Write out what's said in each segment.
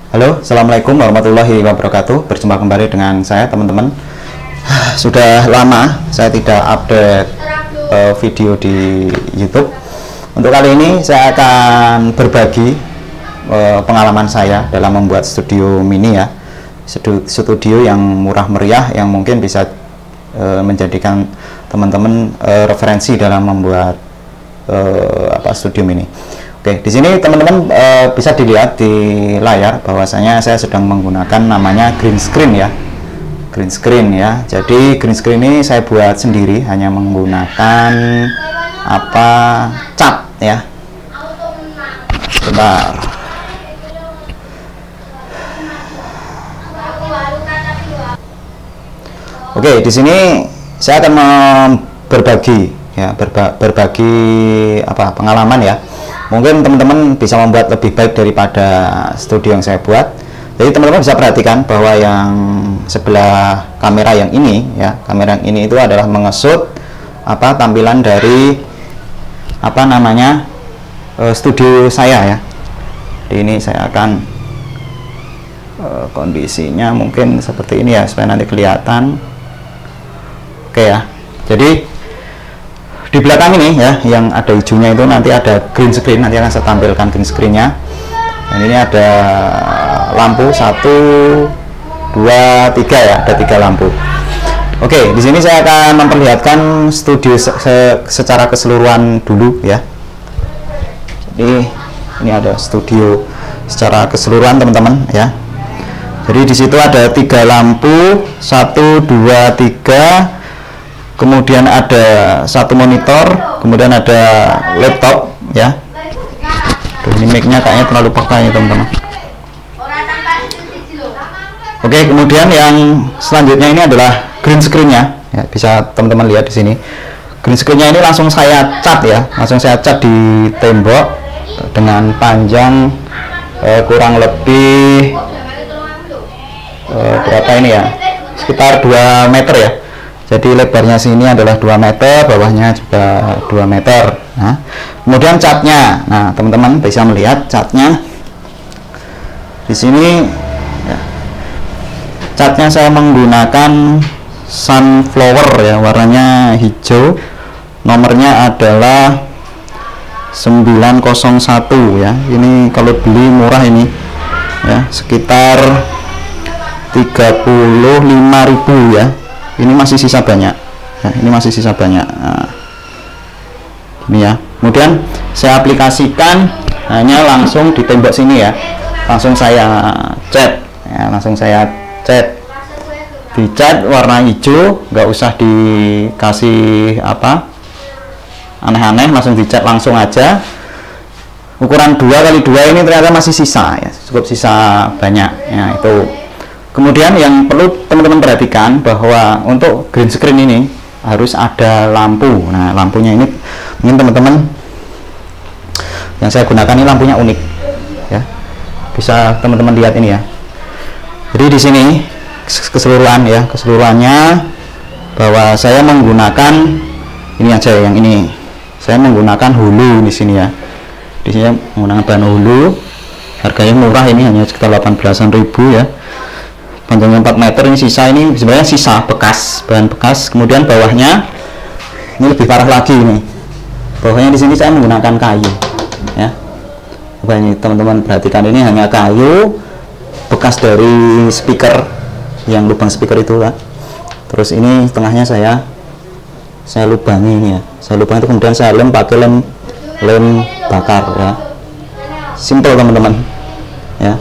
Halo, Assalamualaikum warahmatullahi wabarakatuh. Berjumpa kembali dengan saya, teman-teman. Sudah lama saya tidak update video di YouTube. Untuk kali ini saya akan berbagi pengalaman saya dalam membuat studio mini ya. Studio yang murah meriah yang mungkin bisa menjadikan teman-teman referensi dalam membuat studio mini. Oke, di sini teman-teman bisa dilihat di layar bahwasanya saya sedang menggunakan namanya green screen ya. Green screen ya. Jadi green screen ini saya buat sendiri hanya menggunakan cat ya. Sebentar. Oke, di sini saya akan berbagi ya, berbagi pengalaman ya. Mungkin teman-teman bisa membuat lebih baik daripada studio yang saya buat. Jadi teman-teman bisa perhatikan bahwa yang sebelah kamera yang ini ya, kamera yang ini itu adalah mengesut tampilan dari studio saya ya. Jadi ini saya akan kondisinya mungkin seperti ini ya, supaya nanti kelihatan. Oke ya. Jadi di belakang ini ya, yang ada hijaunya itu nanti ada green screen, nanti akan saya tampilkan green screennya. Dan ini ada lampu 1, 2, 3 ya, ada 3 lampu. Oke, di sini saya akan memperlihatkan studio secara keseluruhan dulu ya. Jadi ini ada studio secara keseluruhan teman-teman ya. Jadi di situ ada 3 lampu, 1, 2, 3. Kemudian ada 1 monitor, kemudian ada laptop ya. Ini mic-nya kayaknya terlalu peka ya teman-teman. Oke, kemudian yang selanjutnya ini adalah green screen-nya ya, bisa teman-teman lihat di sini. Green screen-nya ini langsung saya cat ya, langsung saya cat di tembok dengan panjang kurang lebih berapa ini ya, sekitar 2 meter ya. Jadi lebarnya sini adalah 2 meter, bawahnya juga 2 meter. Nah, kemudian catnya, nah teman-teman bisa melihat catnya di sini. Ya. Catnya saya menggunakan sunflower ya, warnanya hijau. Nomornya adalah 901 ya. Ini kalau beli murah ini ya, sekitar 35.000 ya. Ini masih sisa banyak ya, ini masih sisa banyak. Nah, ini ya. Kemudian saya aplikasikan hanya langsung di tembok sini ya, langsung saya cat ya, langsung saya cat, dicat warna hijau, nggak usah dikasih aneh-aneh, langsung dicat langsung aja. Ukuran 2x2 ini ternyata masih sisa ya, cukup sisa banyak ya. Itu kemudian yang perlu teman-teman perhatikan bahwa untuk green screen ini harus ada lampu. Nah, lampunya ini mungkin teman-teman yang saya gunakan ini lampunya unik ya. Bisa teman-teman lihat ini ya. Jadi di sini keseluruhan ya, keseluruhannya bahwa saya menggunakan ini aja, yang ini. Saya menggunakan hulu di sini ya. Di sini menggunakan bahan hulu. Harganya murah, ini hanya sekitar 18.000 ya. Panjangnya 4 meter, ini sisa, ini sebenarnya sisa bekas, bahan bekas. Kemudian bawahnya ini lebih parah lagi ini. Bawahnya di sini saya menggunakan kayu ya. Coba ini teman-teman perhatikan, ini hanya kayu bekas dari speaker, yang lubang speaker itu lah. Terus ini tengahnya saya lubangi ini ya. Saya lubangi itu, kemudian saya lem pakai lem bakar ya. Simple teman-teman ya.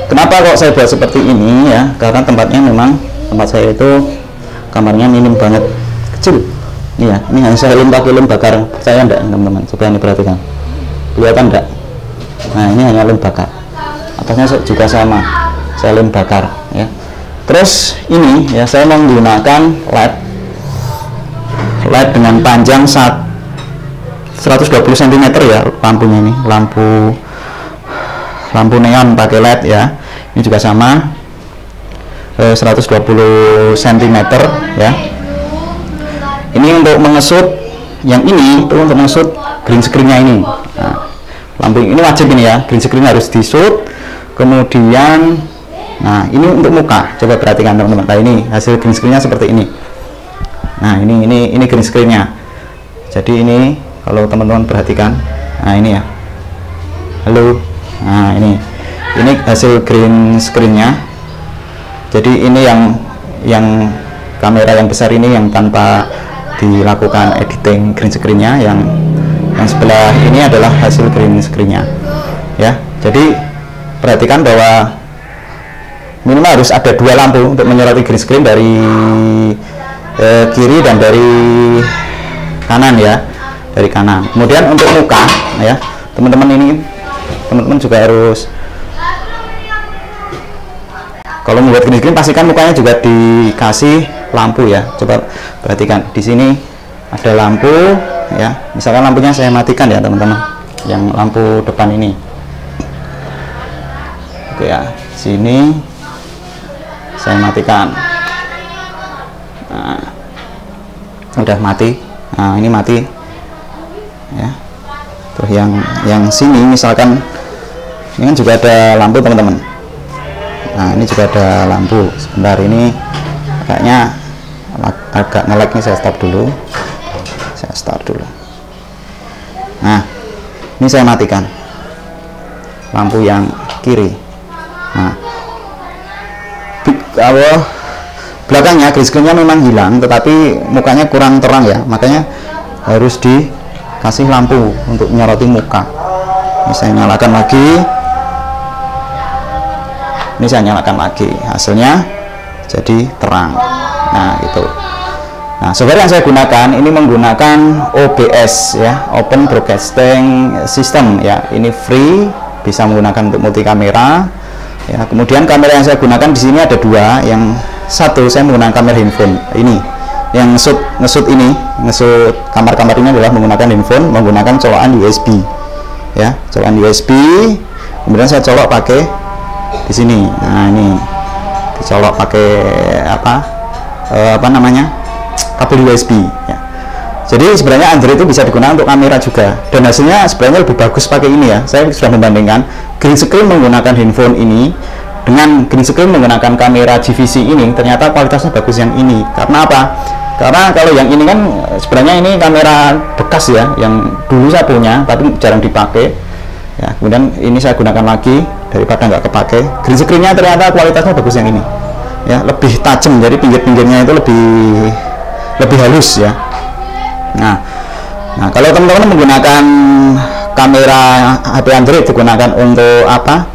Kenapa kok saya buat seperti ini ya? Karena tempatnya memang, tempat saya itu kamarnya minim banget, kecil. Iya, ini hanya saya lem pakai lem bakar. Percaya enggak teman-teman? Coba ini perhatikan. Kelihatan enggak? Nah, ini hanya lem bakar. Atasnya juga sama. Saya lem bakar ya. Terus ini ya, saya menggunakan LED dengan panjang 120 cm ya lampunya ini. Lampu neon pakai LED ya. Ini juga sama 120 cm ya. Ini untuk mengesut, yang ini itu untuk mengesut green screen-nya ini. Nah, lampu ini wajib ini ya, green screen harus disut, Kemudian nah ini untuk muka, coba perhatikan teman-teman. Nah ini hasil green screen-nya seperti ini. Nah ini green screen-nya. Jadi ini kalau teman-teman perhatikan, nah ini ya, halo, nah ini hasil green screen-nya. Jadi ini yang kamera yang besar ini yang tanpa dilakukan editing green screen-nya, yang sebelah ini adalah hasil green screen-nya ya. Jadi perhatikan bahwa minimal harus ada 2 lampu untuk menyoroti green screen dari kiri dan dari kanan ya, dari kanan. Kemudian untuk muka ya, teman-teman juga harus, kalau membuat green screen pastikan mukanya juga dikasih lampu ya. Coba perhatikan di sini ada lampu ya, misalkan lampunya saya matikan ya teman-teman, yang lampu depan ini. Oke ya, sini saya matikan. Nah, udah mati. Nah ini mati ya. Terus yang sini misalkan ini kan juga ada lampu teman-teman. Nah ini juga ada lampu. Sebentar, ini kayaknya agak nge-lag nih, saya stop dulu. Nah ini saya matikan lampu yang kiri. Nah belakangnya green screen-nya memang hilang, tetapi mukanya kurang terang ya, makanya harus dikasih lampu untuk menyoroti muka. Ini saya nyalakan lagi, hasilnya jadi terang. Nah gitu. Nah software yang saya gunakan ini menggunakan OBS ya, Open Broadcasting System ya. Ini free, bisa menggunakan untuk multi kamera ya. Kemudian kamera yang saya gunakan di sini ada 2. Yang satu saya menggunakan kamera handphone ini, yang ngesut kamar-kamar ini adalah menggunakan handphone, menggunakan colokan USB ya, colokan USB. Kemudian saya colok pakai di sini. Nah ini dicolok pakai apa namanya, kabel USB ya. Jadi sebenarnya Android itu bisa digunakan untuk kamera juga, dan hasilnya sebenarnya lebih bagus pakai ini ya. Saya sudah membandingkan green screen menggunakan handphone ini dengan green screen menggunakan kamera GVC ini, ternyata kualitasnya bagus yang ini. Karena apa? Karena kalau yang ini kan sebenarnya ini kamera bekas ya, yang dulu saya punya tapi jarang dipakai ya. Kemudian ini saya gunakan lagi daripada nggak kepake. Green screen-nya ternyata kualitasnya bagus yang ini ya, lebih tajam, jadi pinggir-pinggirnya itu lebih halus ya. Nah kalau teman-teman menggunakan kamera HP Android digunakan untuk apa,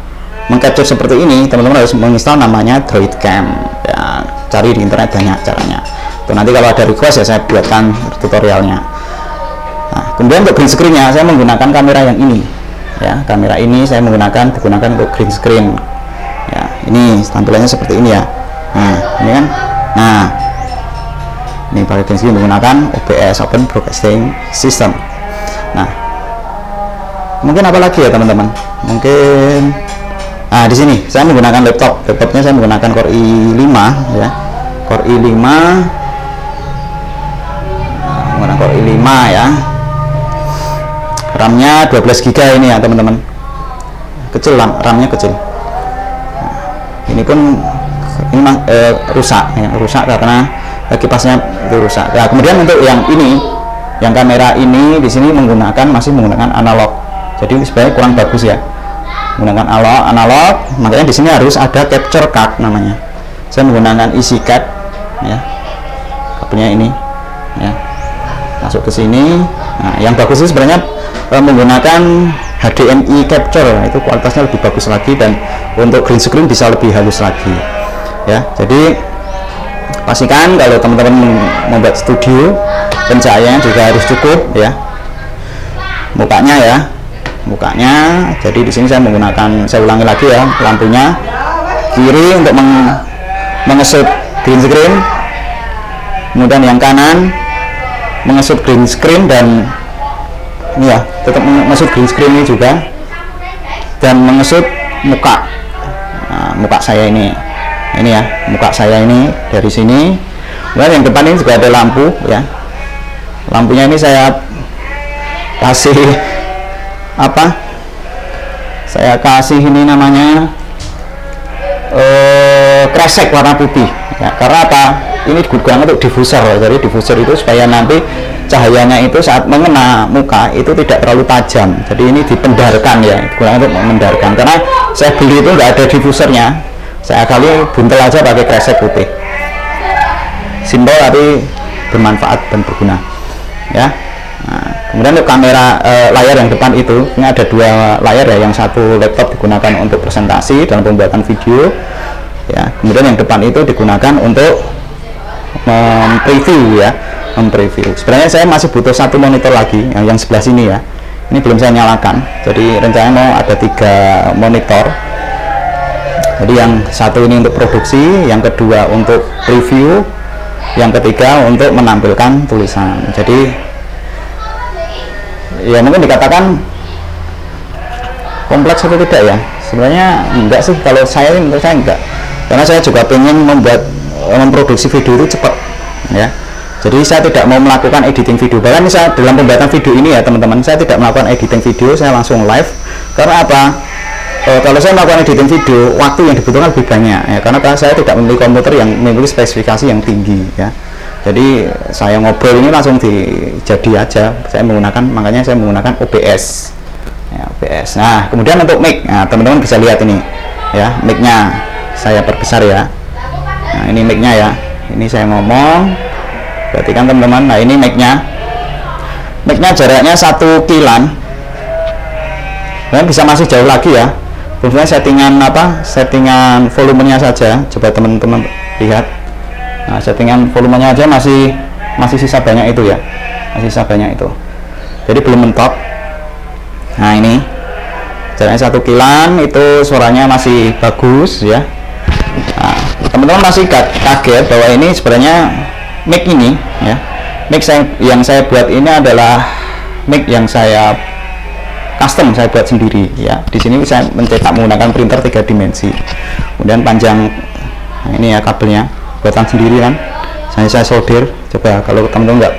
mengcapture seperti ini, teman-teman harus menginstal namanya Droid Cam ya. Cari di internet banyak caranya. Tuh, nanti kalau ada request ya saya buatkan tutorialnya. Nah kemudian untuk green screen-nya saya menggunakan kamera yang ini ya. Kamera ini saya digunakan untuk green screen ya. Ini tampilannya seperti ini ya. Nah ini kan, nah ini pakai green screen menggunakan OBS, Open Broadcasting System. Nah mungkin apa lagi ya teman-teman, mungkin di sini saya menggunakan laptopnya saya menggunakan Core i5 ya, Core i5 menggunakan Core i5 ya. RAM-nya 12 GB ini ya teman-teman, kecil, RAM-nya kecil. Nah, ini pun rusak karena kipasnya itu rusak ya. Kemudian untuk yang ini, yang kamera ini di sini masih menggunakan analog, jadi sebenarnya kurang bagus ya, menggunakan analog. Makanya di sini harus ada capture card namanya. Saya menggunakan EasyCAD ya, kabelnya ini ya, masuk ke sini. Nah yang bagus itu sebenarnya menggunakan HDMI capture, itu kualitasnya lebih bagus lagi, dan untuk green screen bisa lebih halus lagi ya. Jadi pastikan kalau teman-teman membuat studio, pencahayaannya juga harus cukup ya. Mukanya, jadi di sini saya ulangi lagi ya, lampunya kiri untuk mengesut green screen, kemudian yang kanan mengesut green screen, dan ini ya tetap mengesut green screen ini juga, dan mengesut muka. Nah, muka saya ini ya, muka saya ini dari sini. Kemudian yang depan ini juga ada lampu ya. Lampunya ini saya kasih ini namanya kresek warna putih ya. Karena apa? Ini digunakan untuk diffuser. Jadi diffuser itu supaya nanti cahayanya itu saat mengena muka itu tidak terlalu tajam. Jadi ini dipendarkan ya, digunakan untuk memendarkan. Karena saya beli itu nggak ada diffusernya, saya kali buntel aja pakai kresek putih. Simpel tapi bermanfaat dan berguna ya. Nah, kemudian untuk kamera layar yang depan itu, ini ada dua layar ya, yang satu laptop digunakan untuk presentasi dalam pembuatan video ya, kemudian yang depan itu digunakan untuk preview ya, preview. Sebenarnya saya masih butuh satu monitor lagi yang sebelah sini ya, ini belum saya nyalakan, jadi rencananya mau ada 3 monitor. Jadi yang satu ini untuk produksi, yang kedua untuk preview, yang ketiga untuk menampilkan tulisan. Jadi ya mungkin dikatakan kompleks atau tidak ya, sebenarnya enggak sih, kalau saya menurut saya enggak, karena saya juga ingin memproduksi video itu cepat ya. Jadi saya tidak mau melakukan editing video, bahkan misalnya dalam pembuatan video ini ya teman-teman, saya tidak melakukan editing video, saya langsung live. Karena apa? Kalau saya melakukan editing video, waktu yang dibutuhkan lebih banyak ya, karena saya tidak memiliki komputer yang memiliki spesifikasi yang tinggi ya. Jadi saya ngobrol ini langsung jadi aja, saya menggunakan, makanya saya menggunakan OBS ya, OBS. Nah kemudian untuk mic, nah teman-teman bisa lihat ini ya, mic-nya saya perbesar ya. Nah ini mic-nya ya, ini saya ngomong, perhatikan teman-teman. Nah ini mic-nya jaraknya 1 kilan, dan bisa masih jauh lagi ya. Kemudian settingan volumenya saja, coba teman-teman lihat. Nah settingan volumenya aja masih sisa banyak itu ya, masih sisa banyak itu, jadi belum mentok. Nah ini jaraknya 1 kilan, itu suaranya masih bagus ya. Nah, teman-teman masih kaget bahwa ini sebenarnya mic ini ya, mic yang saya buat ini adalah mic yang saya custom, saya buat sendiri ya. Di sini saya mencetak menggunakan printer 3 dimensi. Kemudian panjang, nah ini ya kabelnya buatan sendiri kan, saya solder. Coba kalau teman-teman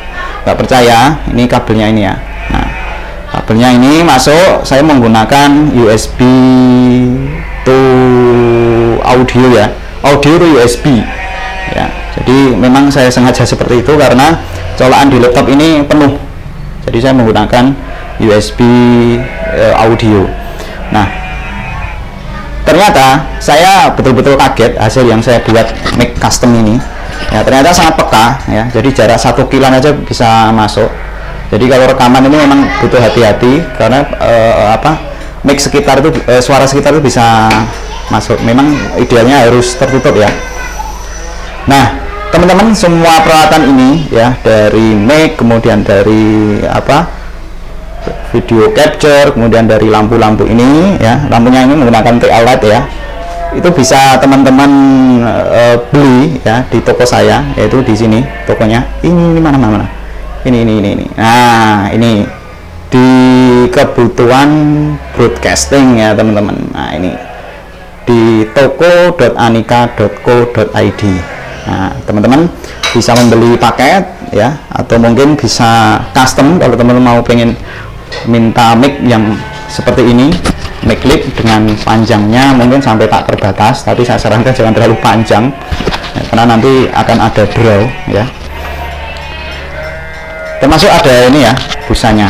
nggak percaya, ini kabelnya ini ya. Nah kabelnya ini masuk, saya menggunakan USB to audio ya, audio to USB ya. Jadi memang saya sengaja seperti itu karena colokan di laptop ini penuh, jadi saya menggunakan USB audio. Nah ternyata saya betul-betul kaget hasil yang saya buat mic custom ini ya, ternyata sangat peka ya. Jadi jarak 1 kilan aja bisa masuk. Jadi kalau rekaman ini memang butuh hati-hati, karena mic sekitar itu, suara sekitar itu bisa masuk. Memang idealnya harus tertutup ya. Nah teman-teman, semua peralatan ini ya, dari mic, kemudian dari video capture, kemudian dari lampu-lampu ini ya, lampunya ini menggunakan TA LED ya, itu bisa teman-teman beli ya di toko saya, yaitu di sini tokonya. Ini mana ini. Nah ini di kebutuhan broadcasting ya teman-teman. Nah ini di toko.anika.co.id. Nah teman-teman bisa membeli paket ya, atau mungkin bisa custom kalau teman-teman mau pengen minta mic yang seperti ini, mic clip dengan panjangnya mungkin sampai tak terbatas, tapi saya sarankan jangan terlalu panjang ya, karena nanti akan ada draw ya. Termasuk ada ini ya, busanya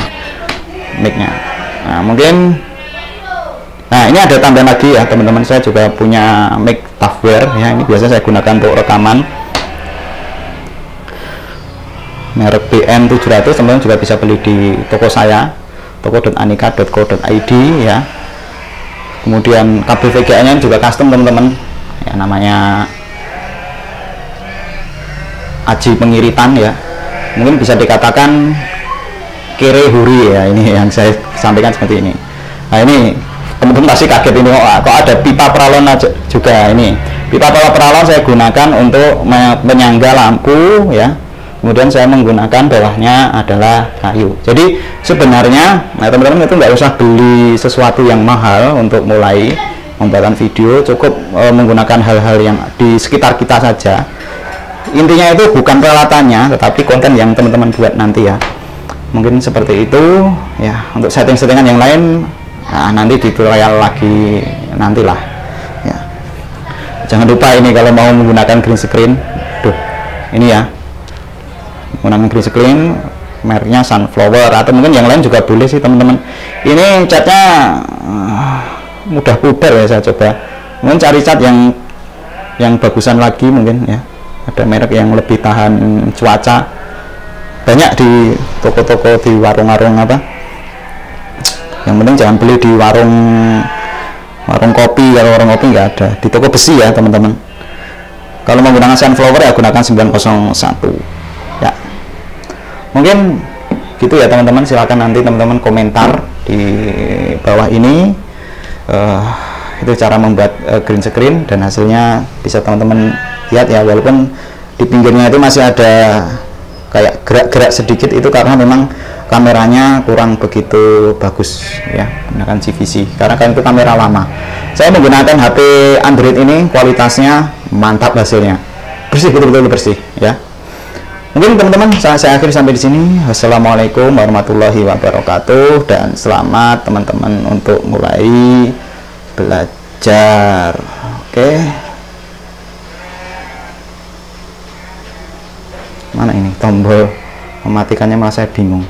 mic-nya. Nah mungkin, nah ini ada tambahan lagi ya teman-teman, saya juga punya mic Tafware ya, ini biasa saya gunakan untuk rekaman, merek BN700. Teman-teman juga bisa beli di toko saya, toko.anika.co.id ya. Kemudian kabel VGA nya juga custom teman-teman ya, namanya aji pengiritan ya, mungkin bisa dikatakan kere huri ya, ini yang saya sampaikan seperti ini. Nah ini teman-teman pasti kaget, ini kok ada pipa peralon juga. Ini pipa peralon saya gunakan untuk menyangga lampu ya. Kemudian saya menggunakan bawahnya adalah kayu. Jadi sebenarnya teman-teman itu nggak usah beli sesuatu yang mahal untuk mulai pembuatan video, cukup menggunakan hal-hal yang di sekitar kita saja. Intinya itu bukan peralatannya, tetapi konten yang teman-teman buat nanti ya. Mungkin seperti itu ya. Untuk setting-settingan yang lain, nah, nanti di tutorial lagi nantilah ya. Jangan lupa ini kalau mau menggunakan green screen, tuh ini ya, menggunakan green screen mereknya Sunflower atau mungkin yang lain juga boleh sih teman-teman. Ini catnya mudah pudar ya, saya coba mungkin cari cat yang bagusan lagi mungkin ya. Ada merek yang lebih tahan cuaca, banyak di toko-toko, di warung-warung apa. Yang penting jangan beli di warung kopi, kalau warung kopi nggak ada. Di toko besi ya teman-teman. Kalau menggunakan Sunflower ya gunakan 901 ya. Mungkin gitu ya teman-teman, silakan nanti teman-teman komentar di bawah ini itu cara membuat green screen, dan hasilnya bisa teman-teman lihat ya. Walaupun di pinggirnya itu masih ada kayak gerak-gerak sedikit, itu karena memang kameranya kurang begitu bagus ya, menggunakan CVC karena kan itu kamera lama. Saya menggunakan HP Android ini, kualitasnya mantap, hasilnya bersih, betul-betul bersih ya. Mungkin teman-teman saya akhiri sampai di sini. Wassalamualaikum warahmatullahi wabarakatuh, dan selamat teman-teman untuk mulai belajar. Oke, mana ini tombol mematikannya, malah saya bingung.